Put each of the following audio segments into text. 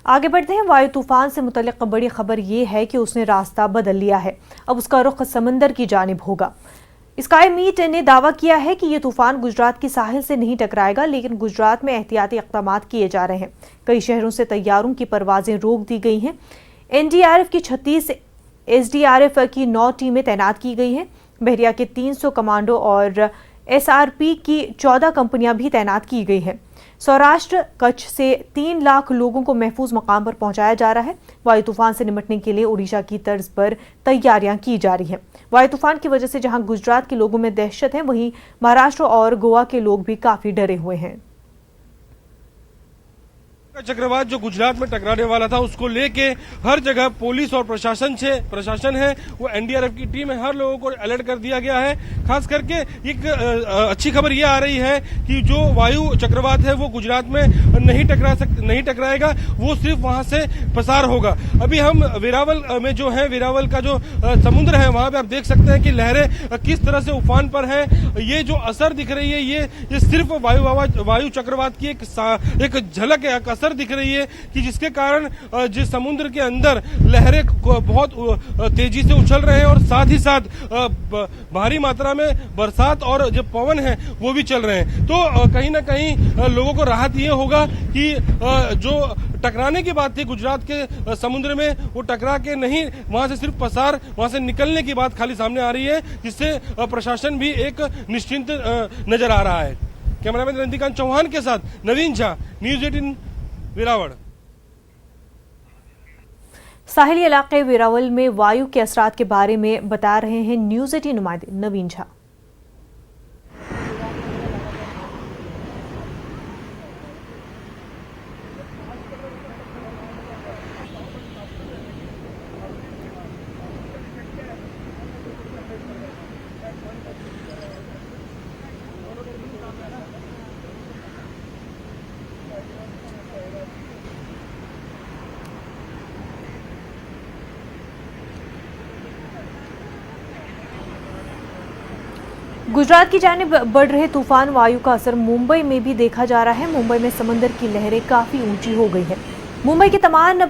आगे बढ़ते हैं। वायु तूफान से मुतल्लिक बड़ी खबर ये है कि उसने रास्ता बदल लिया है। अब उसका रुख समंदर की जानिब होगा। स्काई मीट ने दावा किया है कि ये तूफान गुजरात की साहिल से नहीं टकराएगा, लेकिन गुजरात में एहतियाती इक़दाम किए जा रहे हैं। कई शहरों से तैयारों की परवाजें रोक दी गई हैं। NDRF की 36, SDRF की 9 टीमें तैनात की गई हैं। बहरिया के 300 कमांडो और SRP की 14 कंपनियां भी तैनात की गई हैं। सौराष्ट्र कच्छ से 3 लाख लोगों को महफूज मकाम पर पहुंचाया जा रहा है। वायु तूफान से निपटने के लिए ओडिशा की तर्ज पर तैयारियां की जा रही हैं। वायु तूफान की वजह से जहां गुजरात के लोगों में दहशत है, वहीं महाराष्ट्र और गोवा के लोग भी काफी डरे हुए हैं। चक्रवात जो गुजरात में टकराने वाला था, उसको लेके हर जगह पुलिस और प्रशासन है, वो NDRF की टीम है, हर लोगों को अलर्ट कर दिया गया है। खास करके एक अच्छी खबर ये आ रही है कि जो वायु चक्रवात है वो गुजरात में नहीं टकराएगा, वो सिर्फ वहां से पसार होगा। अभी हम वेरावल में जो है, वेरावल का जो समुद्र है, वहां पे आप देख सकते हैं कि लहरें किस तरह से उफान पर है। ये जो असर दिख रही है, ये सिर्फ वायु चक्रवात की एक झलक है, असर दिख रही है कि जिसके कारण जिस समुद्र के अंदर लहरें बहुत तेजी से उछल रहे हैं और साथ ही साथ भारी मात्रा में बरसात और जो पवन है वो भी चल रहे हैं। तो कहीं ना कहीं लोगों को राहत ये होगा कि जो टकराने की बात थी गुजरात के समुद्र में, वो टकरा के नहीं, वहां से सिर्फ पसार, वहां से निकलने की बात खाली सामने आ रही है, जिससे प्रशासन भी एक निश्चिंत नजर आ रहा है। कैमरामैन रंतिकांत चौहान के साथ नवीन झा, न्यूज़ 18 वेरावल। साहिली इलाके वेरावल में वायु के असरात के बारे में बता रहे हैं न्यूज़ 18 नुमाइंदे नवीन झा। गुजरात की जानिब बढ़ रहे तूफान वायु का असर मुंबई में भी देखा जा रहा है। मुंबई में समंदर की लहरें काफी ऊंची हो गई है। मुंबई के तमाम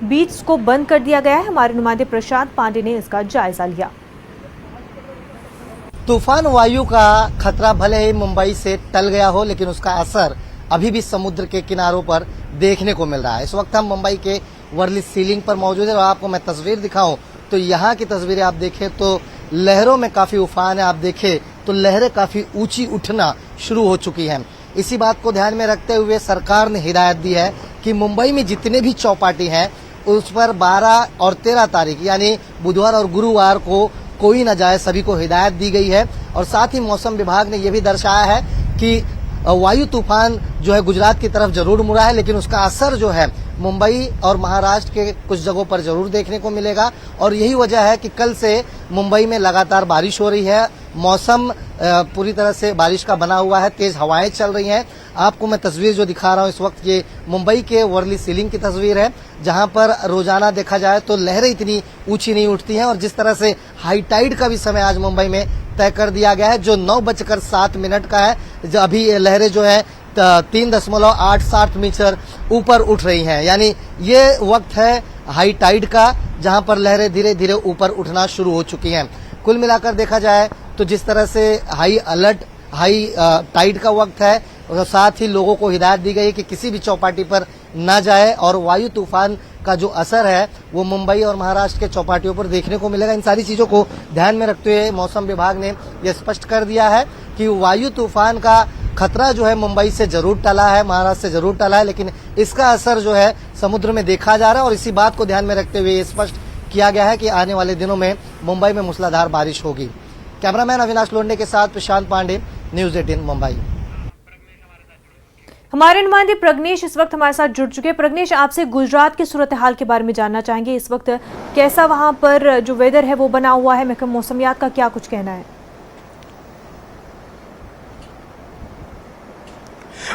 बीच को बंद कर दिया गया है। हमारे नुमाइंदे प्रशांत पांडे ने इसका जायजा लिया। तूफान वायु का खतरा भले ही मुंबई से टल गया हो, लेकिन उसका असर अभी भी समुद्र के किनारों पर देखने को मिल रहा है। इस वक्त हम मुंबई के वर्ली सीलिंग पर मौजूद है और आपको मैं तस्वीर दिखाऊं तो यहाँ की तस्वीरें आप देखें तो लहरों में काफी उफान है। आप देखें तो लहरें काफी ऊंची उठना शुरू हो चुकी हैं। इसी बात को ध्यान में रखते हुए सरकार ने हिदायत दी है कि मुंबई में जितने भी चौपाटी हैं उस पर 12 और 13 तारीख यानी बुधवार और गुरुवार को कोई न जाए, सभी को हिदायत दी गई है। और साथ ही मौसम विभाग ने यह भी दर्शाया है कि वायु तूफान जो है गुजरात की तरफ जरूर मुड़ा है, लेकिन उसका असर जो है मुंबई और महाराष्ट्र के कुछ जगहों पर जरूर देखने को मिलेगा। और यही वजह है कि कल से मुंबई में लगातार बारिश हो रही है। मौसम पूरी तरह से बारिश का बना हुआ है, तेज हवाएं चल रही हैं। आपको मैं तस्वीर जो दिखा रहा हूं इस वक्त, ये मुंबई के वर्ली सीलिंग की तस्वीर है, जहां पर रोजाना देखा जाए तो लहरें इतनी ऊंची नहीं उठती हैं। और जिस तरह से हाई टाइड का भी समय आज मुंबई में तय कर दिया गया है, जो 9:07 का है। जो अभी लहरें जो है 3.87 मीटर ऊपर उठ रही हैं, यानी ये वक्त है हाई टाइड का, जहां पर लहरें धीरे धीरे ऊपर उठना शुरू हो चुकी हैं। कुल मिलाकर देखा जाए तो जिस तरह से हाई टाइड का वक्त है, और साथ ही लोगों को हिदायत दी गई है कि किसी भी चौपाटी पर न जाए। और वायु तूफान का जो असर है वो मुंबई और महाराष्ट्र के चौपाटियों पर देखने को मिलेगा। इन सारी चीजों को ध्यान में रखते हुए मौसम विभाग ने यह स्पष्ट कर दिया है कि वायु तूफान का खतरा जो है मुंबई से जरूर टला है, महाराष्ट्र से जरूर टला है, लेकिन इसका असर जो है समुद्र में देखा जा रहा है। और इसी बात को ध्यान में रखते हुए स्पष्ट किया गया है कि आने वाले दिनों में मुंबई में मूसलाधार बारिश होगी। कैमरामैन अविनाश लोंडे के साथ प्रशांत पांडे, न्यूज़ 18 मुंबई। हमारे नुमाइंदे प्रग्नेश इस वक्त हमारे साथ जुड़ चुके हैं। प्रग्नेश, आपसे गुजरात की सूरत हाल के बारे में जानना चाहेंगे। इस वक्त कैसा वहां पर जो वेदर है वो बना हुआ है, महकमा मौसमियात का क्या कुछ कहना है?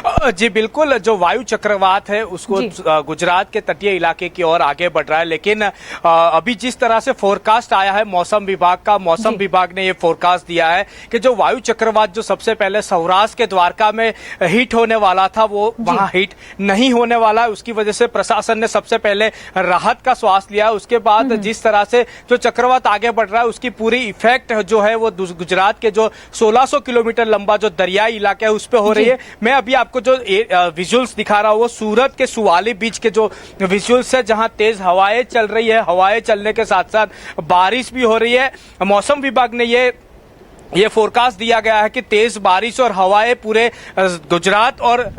जी बिल्कुल, जो वायु चक्रवात है उसको गुजरात के तटीय इलाके की ओर आगे बढ़ रहा है, लेकिन अभी जिस तरह से फोरकास्ट आया है मौसम विभाग का, मौसम विभाग ने ये फोरकास्ट दिया है कि जो वायु चक्रवात जो सबसे पहले सौराष्ट्र के द्वारका में हिट होने वाला था वो वहां हिट नहीं होने वाला है। उसकी वजह से प्रशासन ने सबसे पहले राहत का श्वास लिया। उसके बाद जिस तरह से जो चक्रवात आगे बढ़ रहा है उसकी पूरी इफेक्ट जो है वो गुजरात के जो 1600 किलोमीटर लंबा जो दरियाई इलाका है उस पर हो रही है। मैं अभी आपको जो विजुअल्स दिखा रहा हूँ वो सूरत के सुवाली बीच के जो विजुअल्स है, जहां तेज हवाएं चल रही है। हवाएं चलने के साथ साथ बारिश भी हो रही है। मौसम विभाग ने ये फोरकास्ट दिया गया है कि तेज बारिश और हवाएं पूरे गुजरात और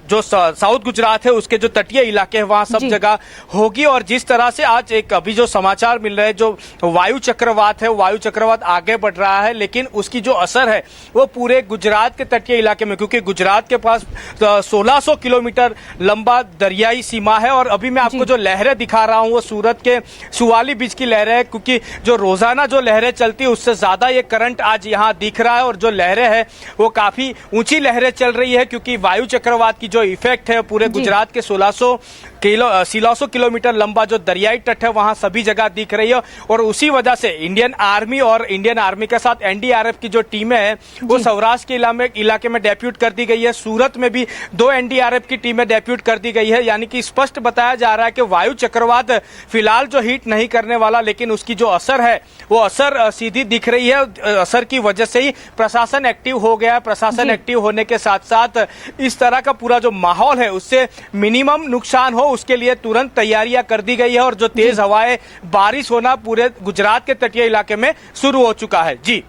जो साउथ गुजरात है उसके जो तटीय इलाके हैं वहां सब जगह होगी। और जिस तरह से आज एक अभी जो समाचार मिल रहे हैं, जो वायु चक्रवात है, वायु चक्रवात आगे बढ़ रहा है, लेकिन उसकी जो असर है वो पूरे गुजरात के तटीय इलाके में, क्योंकि गुजरात के पास 1600 किलोमीटर लंबा दरियाई सीमा है। और अभी मैं आपको जो लहरें दिखा रहा हूं वो सूरत के सुवाली बीच की लहरें है, क्योंकि जो रोजाना जो लहरें चलती है उससे ज्यादा ये करंट आज यहाँ दिख रहा है। और जो लहरें है वो काफी ऊंची लहरें चल रही है, क्योंकि वायु चक्रवात की जो इफेक्ट है पूरे गुजरात के 1600 किलोमीटर लंबा जो दरियाई तट है वहां सभी जगह दिख रही है। और उसी वजह से इंडियन आर्मी के साथ एनडीआरएफ की जो टीमें हैं वो सौराष्ट्र के इलाके में डेप्यूट कर दी गई है। सूरत में भी 2 एनडीआरएफ की टीमें डेप्यूट कर दी गई है। यानी कि स्पष्ट बताया जा रहा है कि वायु चक्रवात फिलहाल जो हिट नहीं करने वाला, लेकिन उसकी जो असर है वो असर सीधी दिख रही है। असर की वजह से ही प्रशासन एक्टिव हो गया है। प्रशासन एक्टिव होने के साथ साथ इस तरह का पूरा जो माहौल है उससे मिनिमम नुकसान हो उसके लिए तुरंत तैयारियां कर दी गई है। और जो तेज हवाएं, बारिश होना पूरे गुजरात के तटीय इलाके में शुरू हो चुका है। जी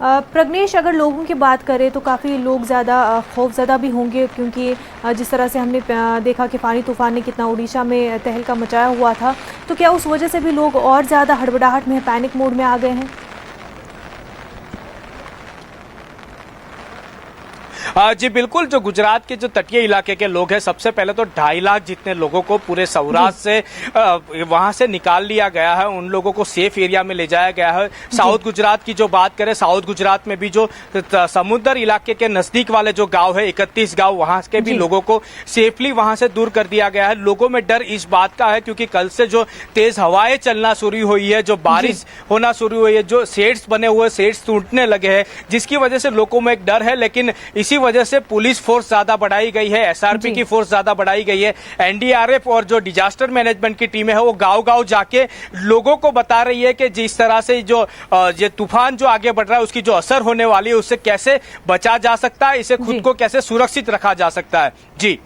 प्रज्ञेश, अगर लोगों की बात करें तो काफ़ी लोग ज़्यादा खौफज़दा भी होंगे, क्योंकि जिस तरह से हमने देखा कि फ़ानी तूफान ने कितना उड़ीसा में तहलका मचाया हुआ था, तो क्या उस वजह से भी लोग और ज़्यादा हड़बड़ाहट में, पैनिक मोड में आ गए हैं? जी बिल्कुल, जो गुजरात के जो तटीय इलाके के लोग हैं, सबसे पहले तो 2.5 लाख जितने लोगों को पूरे सौराष्ट्र से वहां से निकाल लिया गया है। उन लोगों को सेफ एरिया में ले जाया गया है। साउथ गुजरात की जो बात करें, साउथ गुजरात में भी जो समुद्र इलाके के नजदीक वाले जो गांव है, 31 गांव, वहां के भी लोगों को सेफली वहां से दूर कर दिया गया है। लोगों में डर इस बात का है क्योंकि कल से जो तेज हवाएं चलना शुरू हुई है, जो बारिश होना शुरू हुई है, जो शेड्स बने हुए शेड्स टूटने लगे हैं, जिसकी वजह से लोगों में एक डर है। लेकिन इसी वजह से पुलिस फोर्स ज्यादा बढ़ाई गई है, एसआरपी की फोर्स ज्यादा बढ़ाई गई है। एनडीआरएफ और जो डिजास्टर मैनेजमेंट की टीमें है वो गांव-गांव जाके लोगों को बता रही है कि जिस तरह से जो ये तूफान जो आगे बढ़ रहा है उसकी जो असर होने वाली है उससे कैसे बचा जा सकता है, इसे खुद को कैसे सुरक्षित रखा जा सकता है। जी